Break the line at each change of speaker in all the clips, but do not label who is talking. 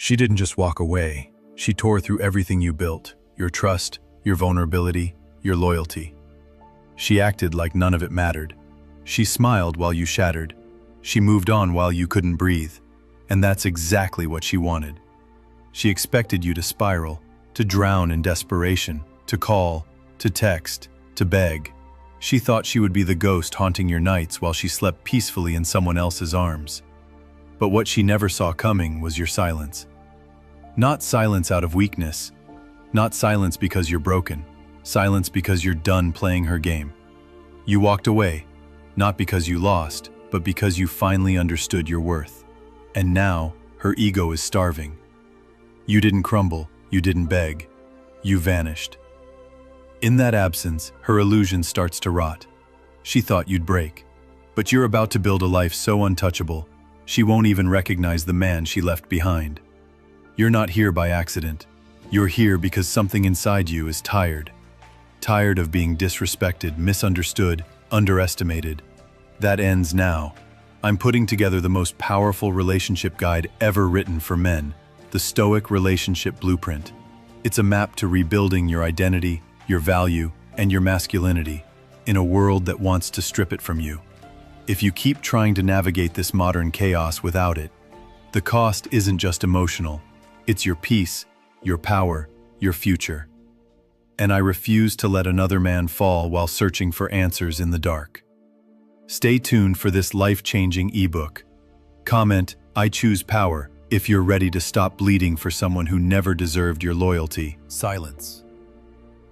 She didn't just walk away. She tore through everything you built, your trust, your vulnerability, your loyalty. She acted like none of it mattered. She smiled while you shattered. She moved on while you couldn't breathe. And that's exactly what she wanted. She expected you to spiral, to drown in desperation, to call, to text, to beg. She thought she would be the ghost haunting your nights while she slept peacefully in someone else's arms. But what she never saw coming was your silence. Not silence out of weakness. Not silence because you're broken. Silence because you're done playing her game. You walked away, not because you lost, but because you finally understood your worth. And now, her ego is starving. You didn't crumble, you didn't beg. You vanished. In that absence, her illusion starts to rot. She thought you'd break. But you're about to build a life so untouchable, she won't even recognize the man she left behind. You're not here by accident. You're here because something inside you is tired. Tired of being disrespected, misunderstood, underestimated. That ends now. I'm putting together the most powerful relationship guide ever written for men, the Stoic Relationship Blueprint. It's a map to rebuilding your identity, your value, and your masculinity in a world that wants to strip it from you. If you keep trying to navigate this modern chaos without it, the cost isn't just emotional. It's your peace, your power, your future. And I refuse to let another man fall while searching for answers in the dark. Stay tuned for this life-changing ebook. Comment, "I choose power," if you're ready to stop bleeding for someone who never deserved your loyalty.
Silence,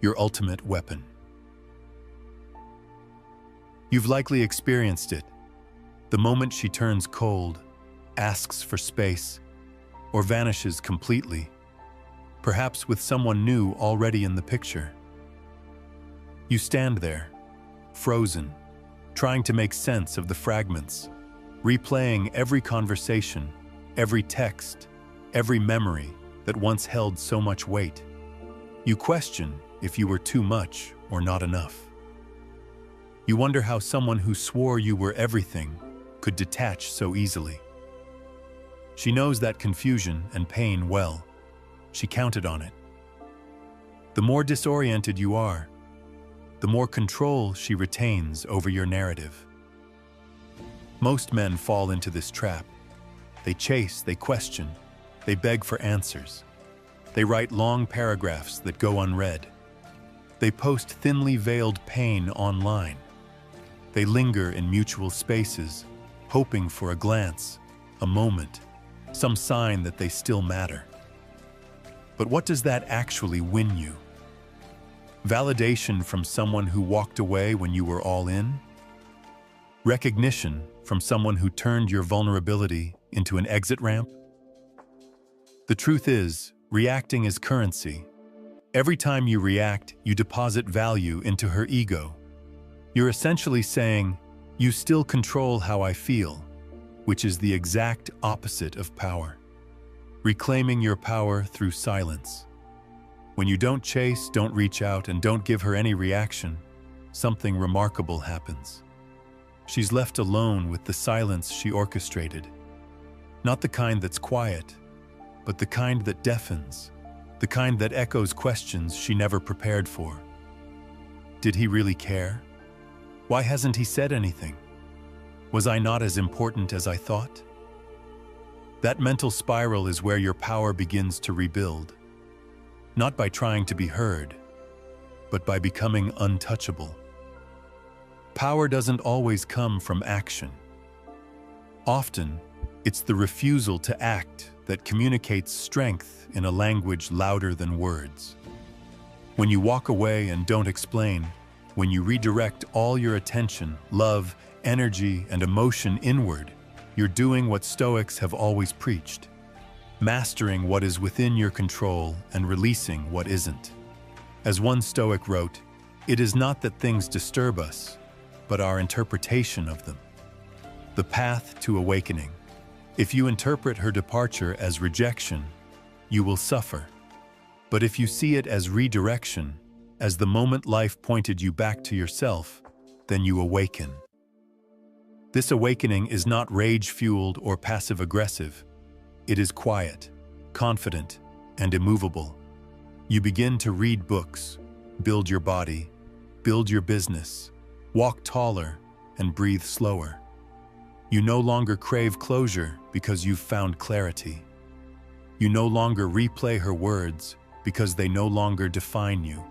your ultimate weapon. You've likely experienced it. The moment she turns cold, asks for space, or vanishes completely, perhaps with someone new already in the picture. You stand there, frozen, trying to make sense of the fragments, replaying every conversation, every text, every memory that once held so much weight. You question if you were too much or not enough. You wonder how someone who swore you were everything could detach so easily. She knows that confusion and pain well. She counted on it. The more disoriented you are, the more control she retains over your narrative. Most men fall into this trap. They chase, they question, they beg for answers. They write long paragraphs that go unread. They post thinly veiled pain online. They linger in mutual spaces, hoping for a glance, a moment, some sign that they still matter. But what does that actually win you? Validation from someone who walked away when you were all in? Recognition from someone who turned your vulnerability into an exit ramp? The truth is, reacting is currency. Every time you react, you deposit value into her ego. You're essentially saying, "You still control how I feel," which is the exact opposite of power. Reclaiming your power through silence. When you don't chase, don't reach out, and don't give her any reaction, something remarkable happens. She's left alone with the silence she orchestrated. Not the kind that's quiet, but the kind that deafens, the kind that echoes questions she never prepared for. Did he really care? Why hasn't he said anything? Was I not as important as I thought? That mental spiral is where your power begins to rebuild. Not by trying to be heard, but by becoming untouchable. Power doesn't always come from action. Often, it's the refusal to act that communicates strength in a language louder than words. When you walk away and don't explain, when you redirect all your attention, love, energy, and emotion inward, you're doing what Stoics have always preached, mastering what is within your control and releasing what isn't. As one Stoic wrote, "It is not that things disturb us, but our interpretation of them." The path to awakening. If you interpret her departure as rejection, you will suffer. But if you see it as redirection, as the moment life pointed you back to yourself, then you awaken. This awakening is not rage-fueled or passive-aggressive. It is quiet, confident and immovable. You begin to read books, build your body, build your business, walk taller, and breathe slower. You no longer crave closure because you've found clarity. You no longer replay her words because they no longer define you.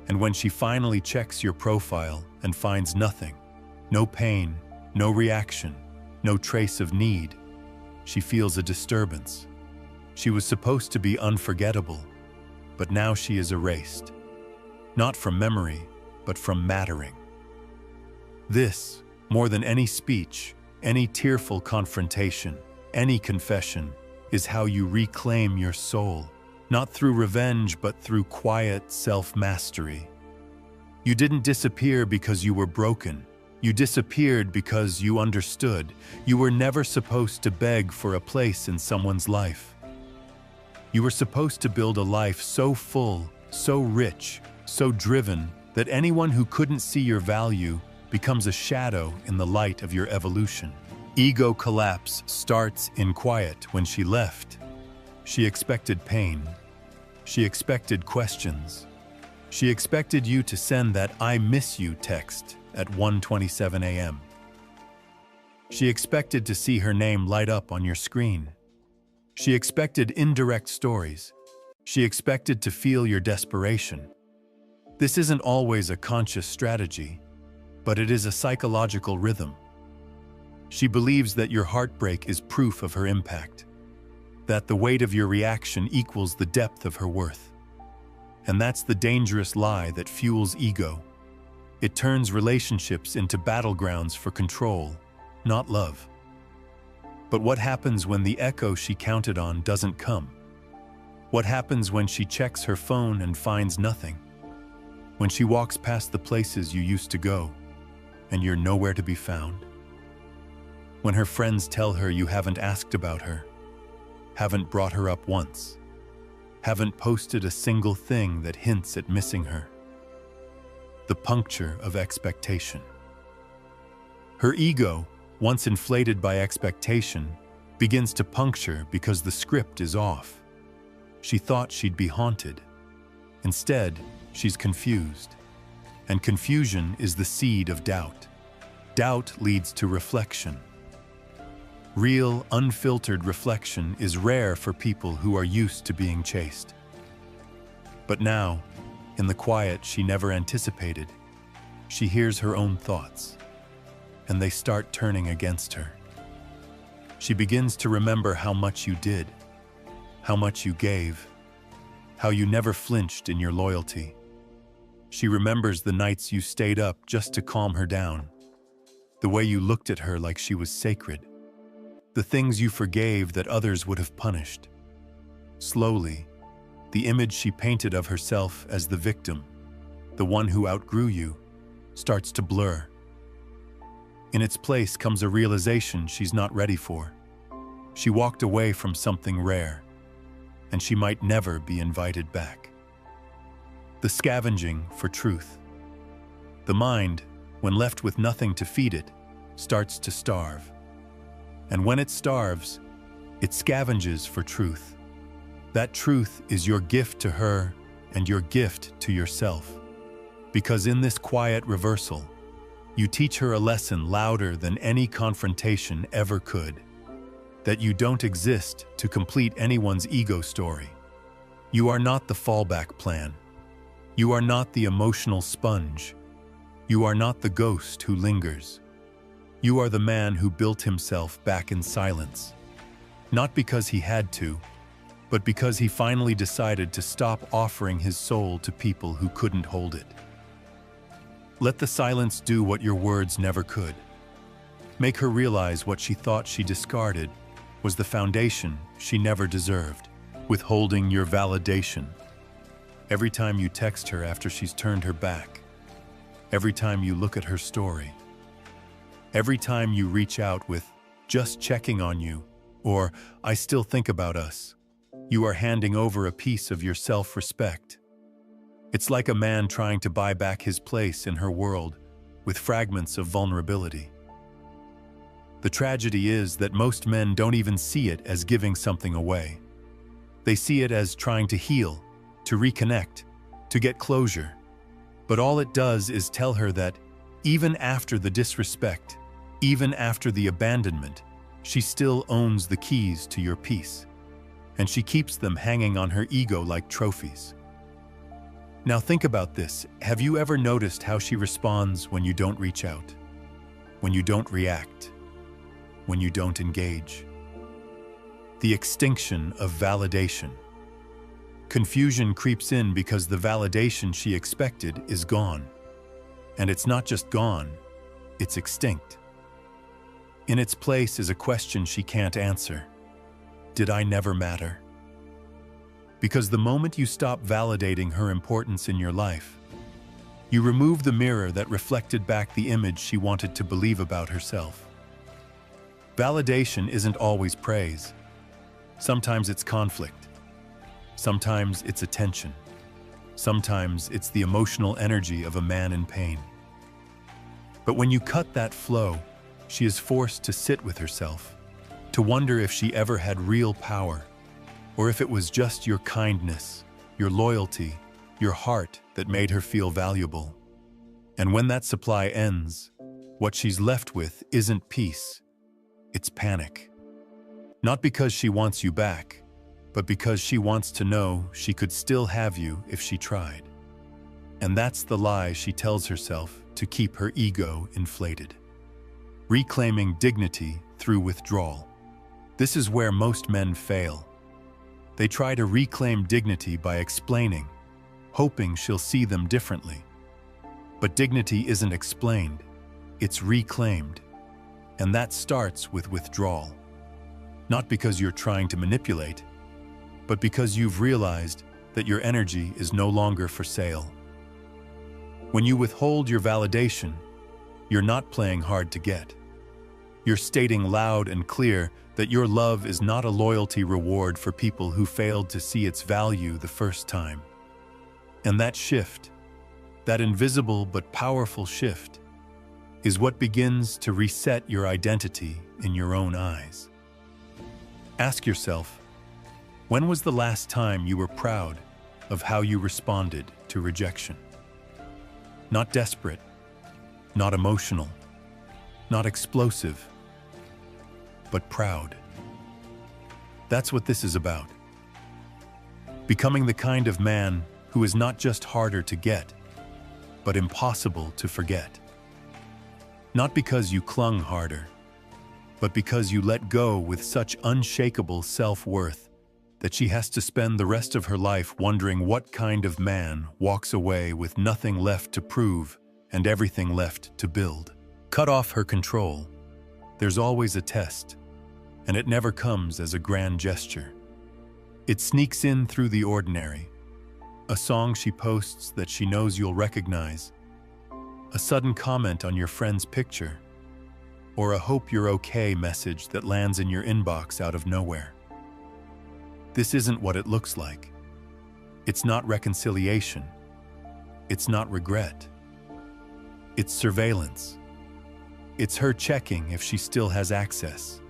And when she finally checks your profile and finds nothing, no pain, no reaction, no trace of need, she feels a disturbance. She was supposed to be unforgettable, but now she is erased. Not from memory, but from mattering. This, more than any speech, any tearful confrontation, any confession, is how you reclaim your soul, not through revenge, but through quiet self-mastery. You didn't disappear because you were broken. You disappeared because you understood. You were never supposed to beg for a place in someone's life. You were supposed to build a life so full, so rich, so driven, that anyone who couldn't see your value becomes a shadow in the light of your evolution. Ego collapse starts in quiet. When she left, she expected pain. She expected questions. She expected you to send that "I miss you" text at 1:27 a.m. She expected to see her name light up on your screen. She expected indirect stories. She expected to feel your desperation. This isn't always a conscious strategy, but it is a psychological rhythm. She believes that your heartbreak is proof of her impact, that the weight of your reaction equals the depth of her worth. And that's the dangerous lie that fuels ego. It turns relationships into battlegrounds for control, not love. But what happens when the echo she counted on doesn't come? What happens when she checks her phone and finds nothing? When she walks past the places you used to go, and you're nowhere to be found? When her friends tell her you haven't asked about her, haven't brought her up once, haven't posted a single thing that hints at missing her? The puncture of expectation. Her ego, once inflated by expectation, begins to puncture because the script is off. She thought she'd be haunted. Instead, she's confused. And confusion is the seed of doubt. Doubt leads to reflection. Real, unfiltered reflection is rare for people who are used to being chased. But now, in the quiet she never anticipated, she hears her own thoughts, and they start turning against her. She begins to remember how much you did, how much you gave, how you never flinched in your loyalty. She remembers the nights you stayed up just to calm her down, the way you looked at her like she was sacred, the things you forgave that others would have punished. Slowly, the image she painted of herself as the victim, the one who outgrew you, starts to blur. In its place comes a realization she's not ready for. She walked away from something rare, and she might never be invited back. The scavenging for truth. The mind, when left with nothing to feed it, starts to starve. And when it starves, it scavenges for truth. That truth is your gift to her and your gift to yourself. Because in this quiet reversal, you teach her a lesson louder than any confrontation ever could. That you don't exist to complete anyone's ego story. You are not the fallback plan. You are not the emotional sponge. You are not the ghost who lingers. You are the man who built himself back in silence. Not because he had to, but because he finally decided to stop offering his soul to people who couldn't hold it. Let the silence do what your words never could. Make her realize what she thought she discarded was the foundation she never deserved, withholding your validation. Every time you text her after she's turned her back, every time you look at her story, every time you reach out with "just checking on you" or "I still think about us," you are handing over a piece of your self-respect. It's like a man trying to buy back his place in her world with fragments of vulnerability. The tragedy is that most men don't even see it as giving something away. They see it as trying to heal, to reconnect, to get closure. But all it does is tell her that even after the disrespect, even after the abandonment, she still owns the keys to your peace. And she keeps them hanging on her ego like trophies. Now think about this. Have you ever noticed how she responds when you don't reach out? When you don't react? When you don't engage? The extinction of validation. Confusion creeps in because the validation she expected is gone. And it's not just gone, it's extinct. In its place is a question she can't answer. Did I never matter? Because the moment you stop validating her importance in your life, you remove the mirror that reflected back the image she wanted to believe about herself. Validation isn't always praise. Sometimes it's conflict. Sometimes it's attention. Sometimes it's the emotional energy of a man in pain. But when you cut that flow, she is forced to sit with herself, to wonder if she ever had real power, or if it was just your kindness, your loyalty, your heart that made her feel valuable. And when that supply ends, what she's left with isn't peace, it's panic. Not because she wants you back, but because she wants to know she could still have you if she tried. And that's the lie she tells herself to keep her ego inflated. Reclaiming dignity through withdrawal. This is where most men fail. They try to reclaim dignity by explaining, hoping she'll see them differently. But dignity isn't explained, it's reclaimed. And that starts with withdrawal. Not because you're trying to manipulate, but because you've realized that your energy is no longer for sale. When you withhold your validation, you're not playing hard to get. You're stating loud and clear that your love is not a loyalty reward for people who failed to see its value the first time. And that shift, that invisible but powerful shift, is what begins to reset your identity in your own eyes. Ask yourself, when was the last time you were proud of how you responded to rejection? Not desperate, not emotional, not explosive, but proud. That's what this is about. Becoming the kind of man who is not just harder to get, but impossible to forget. Not because you clung harder, but because you let go with such unshakable self-worth that she has to spend the rest of her life wondering what kind of man walks away with nothing left to prove and everything left to build. Cut off her control. There's always a test, and it never comes as a grand gesture. It sneaks in through the ordinary. A song she posts that she knows you'll recognize, a sudden comment on your friend's picture, or a hope you're okay message that lands in your inbox out of nowhere. This isn't what it looks like. It's not reconciliation. It's not regret. It's surveillance. It's her checking if she still has access.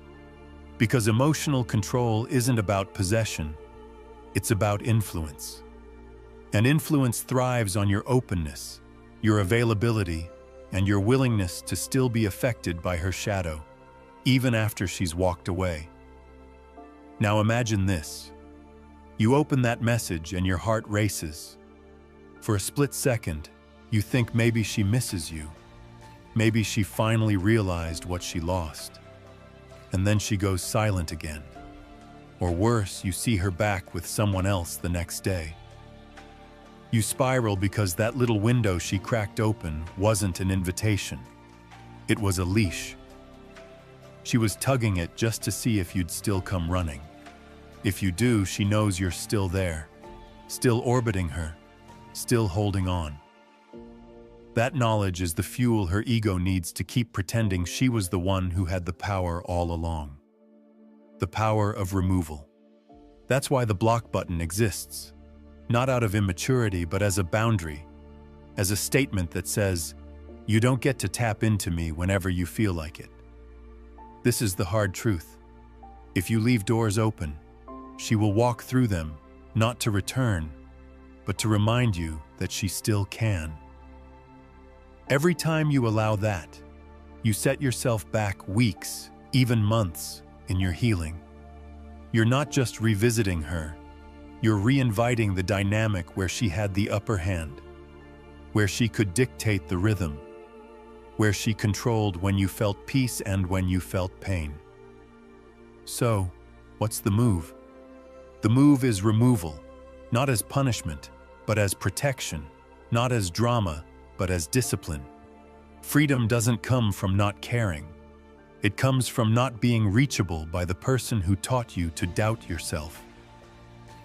Because emotional control isn't about possession, it's about influence. And influence thrives on your openness, your availability, and your willingness to still be affected by her shadow, even after she's walked away. Now imagine this. You open that message and your heart races. For a split second, you think maybe she misses you. Maybe she finally realized what she lost. And then she goes silent again. Or worse, you see her back with someone else the next day. You spiral because that little window she cracked open wasn't an invitation. It was a leash. She was tugging it just to see if you'd still come running. If you do, she knows you're still there, still orbiting her, still holding on. That knowledge is the fuel her ego needs to keep pretending she was the one who had the power all along. The power of removal. That's why the block button exists. Not out of immaturity, but as a boundary, as a statement that says, you don't get to tap into me whenever you feel like it. This is the hard truth. If you leave doors open, she will walk through them, not to return, but to remind you that she still can. Every time you allow that, you set yourself back weeks, even months, in your healing. You're not just revisiting her, you're reinviting the dynamic where she had the upper hand, where she could dictate the rhythm, where she controlled when you felt peace and when you felt pain. So, what's the move? The move is removal, not as punishment, but as protection, not as drama, but as discipline. Freedom doesn't come from not caring. It comes from not being reachable by the person who taught you to doubt yourself.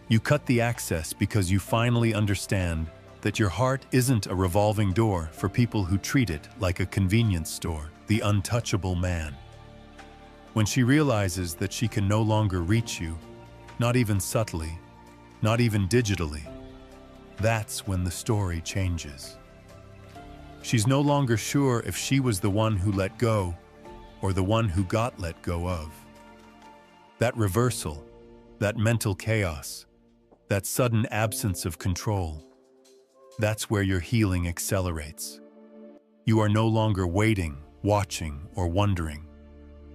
You cut the access because you finally understand that your heart isn't a revolving door for people who treat it like a convenience store, the untouchable man. When she realizes that she can no longer reach you, not even subtly, not even digitally, that's when the story changes. She's no longer sure if she was the one who let go or the one who got let go of. That reversal, that mental chaos, that sudden absence of control, that's where your healing accelerates. You are no longer waiting, watching, or wondering.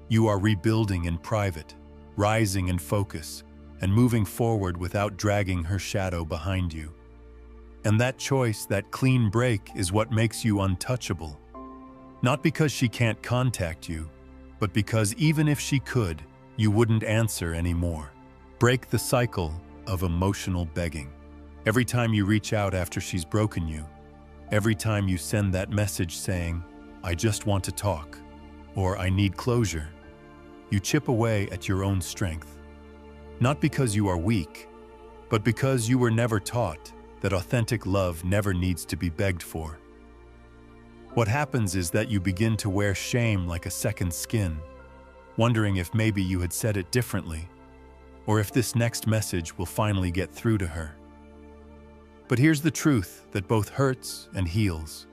You are rebuilding in private, rising in focus, and moving forward without dragging her shadow behind you. And that choice, that clean break, is what makes you untouchable. Not because she can't contact you, but because even if she could, you wouldn't answer anymore. Break the cycle of emotional begging. Every time you reach out after she's broken you, every time you send that message saying, "I just want to talk," or "I need closure," you chip away at your own strength. Not because you are weak, but because you were never taught that authentic love never needs to be begged for. What happens is that you begin to wear shame like a second skin, wondering if maybe you had said it differently, or if this next message will finally get through to her. But here's the truth that both hurts and heals.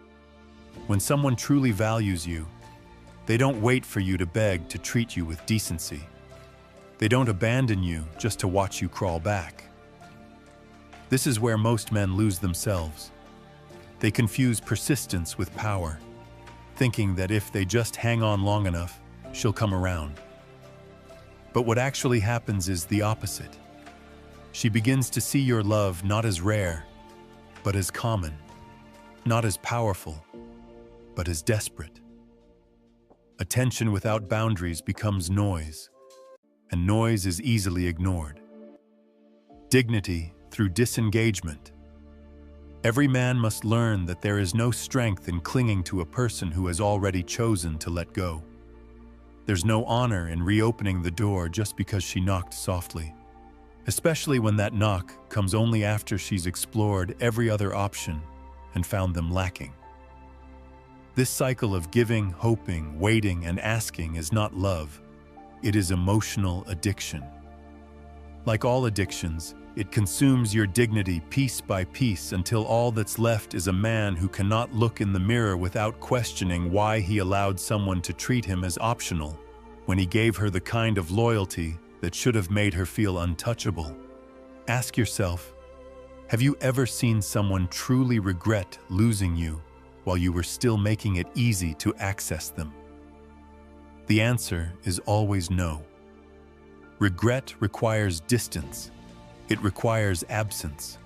When someone truly values you, they don't wait for you to beg to treat you with decency. They don't abandon you just to watch you crawl back. This is where most men lose themselves. They confuse persistence with power, thinking that if they just hang on long enough, she'll come around. But what actually happens is the opposite. She begins to see your love not as rare, but as common, not as powerful, but as desperate. Attention without boundaries becomes noise, and noise is easily ignored. Dignity through disengagement. Every man must learn that there is no strength in clinging to a person who has already chosen to let go. There's no honor in reopening the door just because she knocked softly, especially when that knock comes only after she's explored every other option and found them lacking. This cycle of giving, hoping, waiting, and asking is not love. It is emotional addiction. Like all addictions, it consumes your dignity piece by piece until all that's left is a man who cannot look in the mirror without questioning why he allowed someone to treat him as optional when he gave her the kind of loyalty that should have made her feel untouchable. Ask yourself, have you ever seen someone truly regret losing you while you were still making it easy to access them? The answer is always no. Regret requires distance. It requires absence.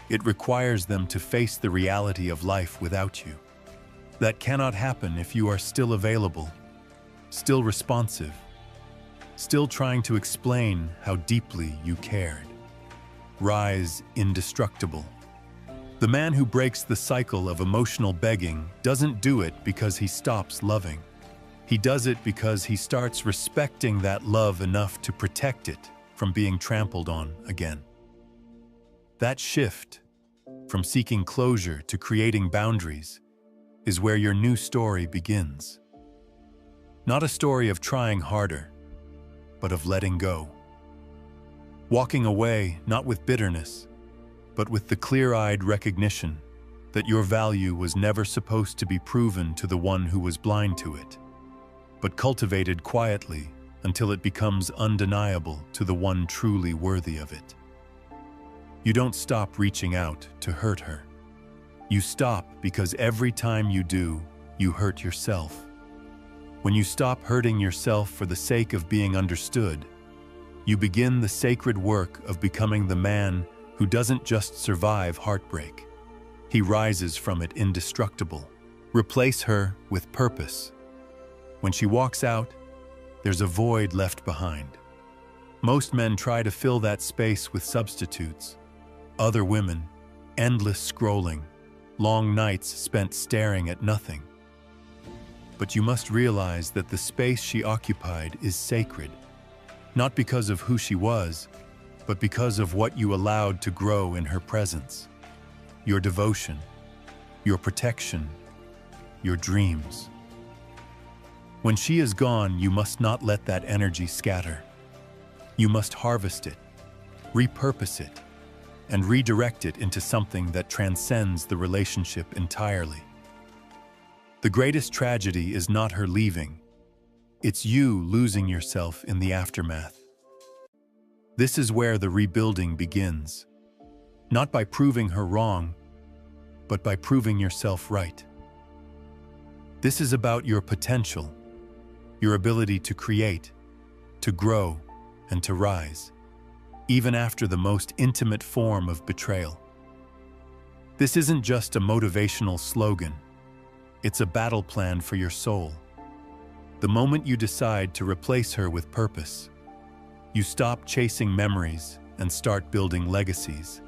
It requires them to face the reality of life without you. That cannot happen if you are still available, still responsive, still trying to explain how deeply you cared. Rise indestructible. The man who breaks the cycle of emotional begging doesn't do it because he stops loving. He does it because he starts respecting that love enough to protect it from being trampled on again. That shift, from seeking closure to creating boundaries, is where your new story begins. Not a story of trying harder, but of letting go. Walking away not with bitterness, but with the clear-eyed recognition that your value was never supposed to be proven to the one who was blind to it, but cultivated quietly until it becomes undeniable to the one truly worthy of it. You don't stop reaching out to hurt her. You stop because every time you do, you hurt yourself. When you stop hurting yourself for the sake of being understood, you begin the sacred work of becoming the man who doesn't just survive heartbreak. He rises from it indestructible. Replace her with purpose. When she walks out, there's a void left behind. Most men try to fill that space with substitutes. Other women, endless scrolling, long nights spent staring at nothing. But you must realize that the space she occupied is sacred, not because of who she was, but because of what you allowed to grow in her presence. Your devotion, your protection, your dreams. When she is gone, you must not let that energy scatter. You must harvest it, repurpose it, and redirect it into something that transcends the relationship entirely. The greatest tragedy is not her leaving. It's you losing yourself in the aftermath. This is where the rebuilding begins. Not by proving her wrong, but by proving yourself right. This is about your potential, your ability to create, to grow, and to rise, even after the most intimate form of betrayal. This isn't just a motivational slogan. It's a battle plan for your soul. The moment you decide to replace her with purpose, you stop chasing memories and start building legacies.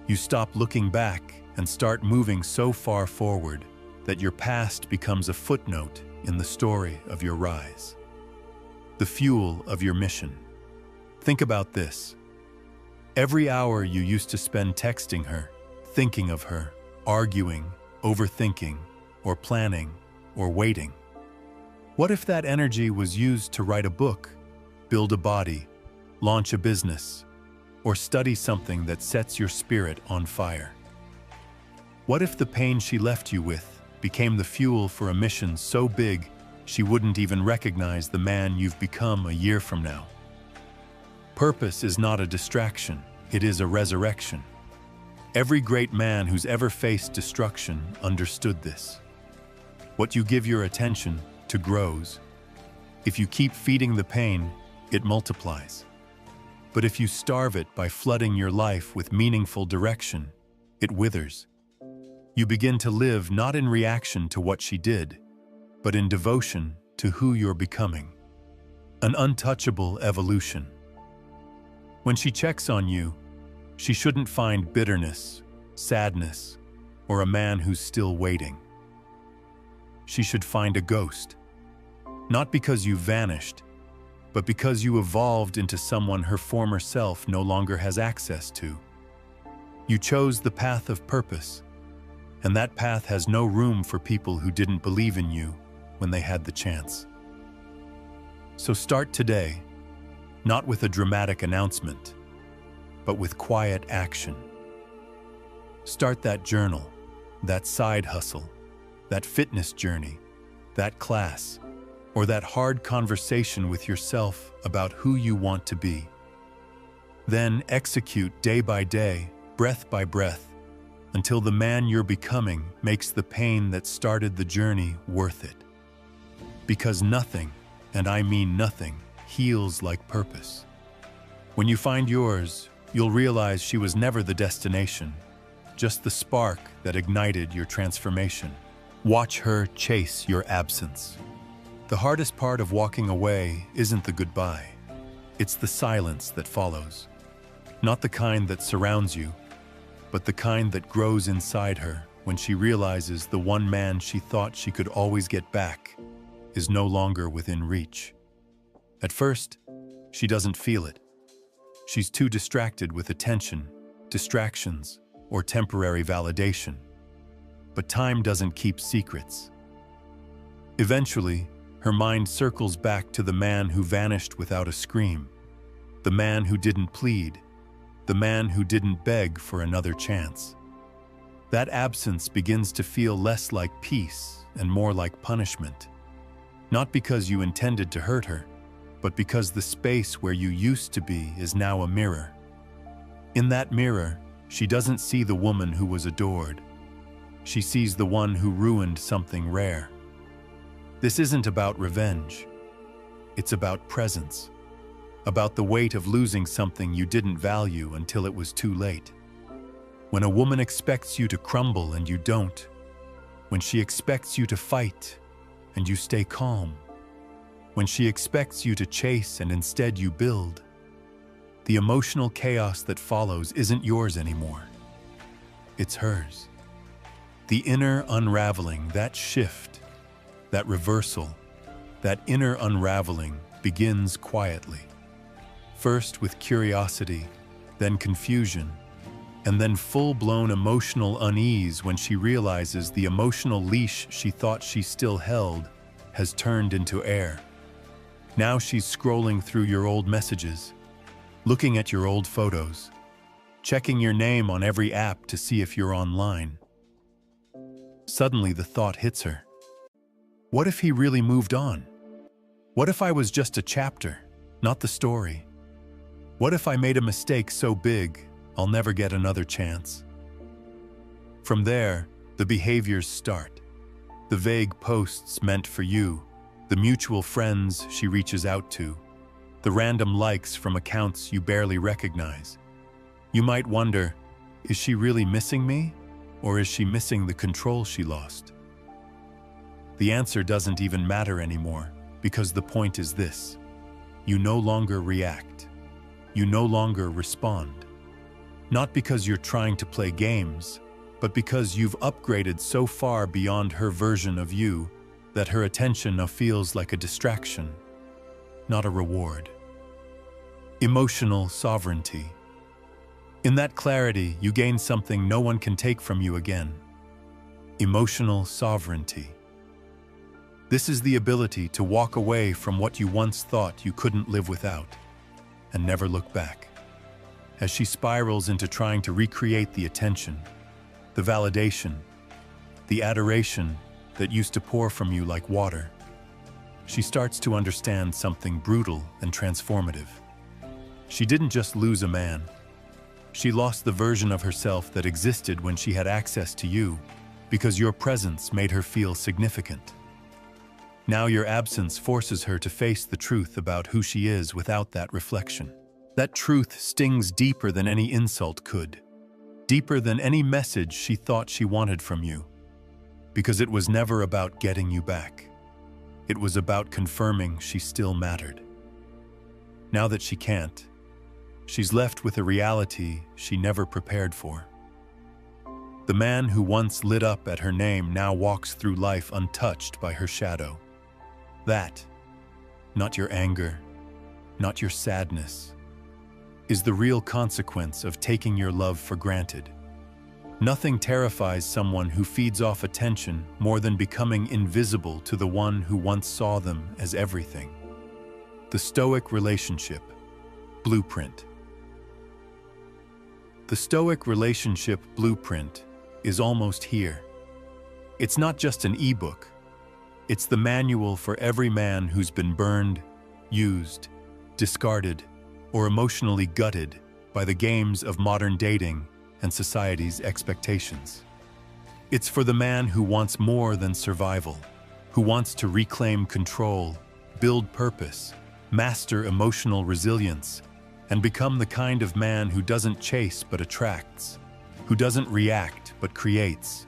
You stop looking back and start moving so far forward that your past becomes a footnote in the story of your rise. The fuel of your mission. Think about this. Every hour you used to spend texting her, thinking of her, arguing, overthinking, or planning, or waiting. What if that energy was used to write a book, build a body, launch a business, or study something that sets your spirit on fire? What if the pain she left you with became the fuel for a mission so big she wouldn't even recognize the man you've become a year from now? Purpose is not a distraction, it is a resurrection. Every great man who's ever faced destruction understood this. What you give your attention to grows. If you keep feeding the pain, it multiplies. But if you starve it by flooding your life with meaningful direction, it withers. You begin to live not in reaction to what she did, but in devotion to who you're becoming. An untouchable evolution. When she checks on you, she shouldn't find bitterness, sadness, or a man who's still waiting. She should find a ghost. Not because you vanished, but because you evolved into someone her former self no longer has access to. You chose the path of purpose, and that path has no room for people who didn't believe in you when they had the chance. So start today, not with a dramatic announcement, but with quiet action. Start that journal, that side hustle, that fitness journey, that class, or that hard conversation with yourself about who you want to be. Then execute day by day, breath by breath, until the man you're becoming makes the pain that started the journey worth it. Because nothing, and I mean nothing, heals like purpose. When you find yours, you'll realize she was never the destination, just the spark that ignited your transformation. Watch her chase your absence. The hardest part of walking away isn't the goodbye. It's the silence that follows. Not the kind that surrounds you, but the kind that grows inside her when she realizes the one man she thought she could always get back is no longer within reach. At first, she doesn't feel it. She's too distracted with attention, distractions, or temporary validation. But time doesn't keep secrets. Eventually, her mind circles back to the man who vanished without a scream, the man who didn't plead, the man who didn't beg for another chance. That absence begins to feel less like peace and more like punishment. Not because you intended to hurt her, but because the space where you used to be is now a mirror. In that mirror, she doesn't see the woman who was adored. She sees the one who ruined something rare. This isn't about revenge. It's about presence. About the weight of losing something you didn't value until it was too late. When a woman expects you to crumble and you don't. When she expects you to fight and you stay calm. When she expects you to chase and instead you build. The emotional chaos that follows isn't yours anymore. It's hers. The inner unraveling, that shift, that reversal, that inner unraveling begins quietly. First with curiosity, then confusion, and then full-blown emotional unease when she realizes the emotional leash she thought she still held has turned into air. Now she's scrolling through your old messages, looking at your old photos, checking your name on every app to see if you're online. Suddenly the thought hits her. What if he really moved on? What if I was just a chapter, not the story? What if I made a mistake so big, I'll never get another chance? From there, the behaviors start. The vague posts meant for you, the mutual friends she reaches out to, the random likes from accounts you barely recognize. You might wonder, is she really missing me? Or is she missing the control she lost? The answer doesn't even matter anymore, because the point is this. You no longer react. You no longer respond. Not because you're trying to play games, but because you've upgraded so far beyond her version of you that her attention now feels like a distraction, not a reward. Emotional sovereignty. In that clarity, you gain something no one can take from you again. Emotional sovereignty. This is the ability to walk away from what you once thought you couldn't live without, and never look back. As she spirals into trying to recreate the attention, the validation, the adoration that used to pour from you like water, she starts to understand something brutal and transformative. She didn't just lose a man. She lost the version of herself that existed when she had access to you, because your presence made her feel significant. Now your absence forces her to face the truth about who she is without that reflection. That truth stings deeper than any insult could, deeper than any message she thought she wanted from you, because it was never about getting you back. It was about confirming she still mattered. Now that she can't, she's left with a reality she never prepared for. The man who once lit up at her name now walks through life untouched by her shadow. That, not your anger, not your sadness, is the real consequence of taking your love for granted. Nothing terrifies someone who feeds off attention more than becoming invisible to the one who once saw them as everything. The Stoic relationship blueprint. The Stoic relationship blueprint is almost here. It's not just an ebook. It's the manual for every man who's been burned, used, discarded, or emotionally gutted by the games of modern dating and society's expectations. It's for the man who wants more than survival, who wants to reclaim control, build purpose, master emotional resilience, and become the kind of man who doesn't chase but attracts, who doesn't react but creates,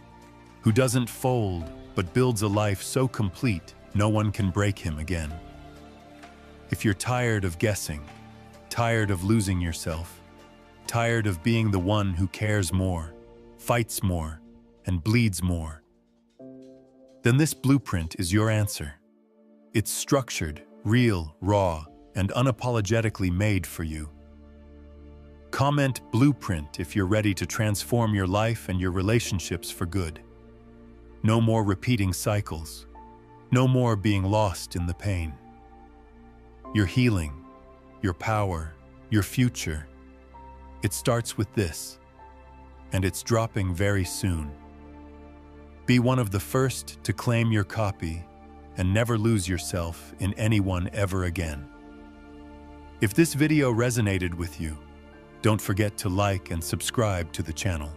who doesn't fold but builds a life so complete no one can break him again. If you're tired of guessing, tired of losing yourself, tired of being the one who cares more, fights more, and bleeds more, then this blueprint is your answer. It's structured, real, raw, and unapologetically made for you. Comment blueprint if you're ready to transform your life and your relationships for good. No more repeating cycles. No more being lost in the pain. Your healing, your power, your future. It starts with this, and it's dropping very soon. Be one of the first to claim your copy and never lose yourself in anyone ever again. If this video resonated with you, don't forget to like and subscribe to the channel.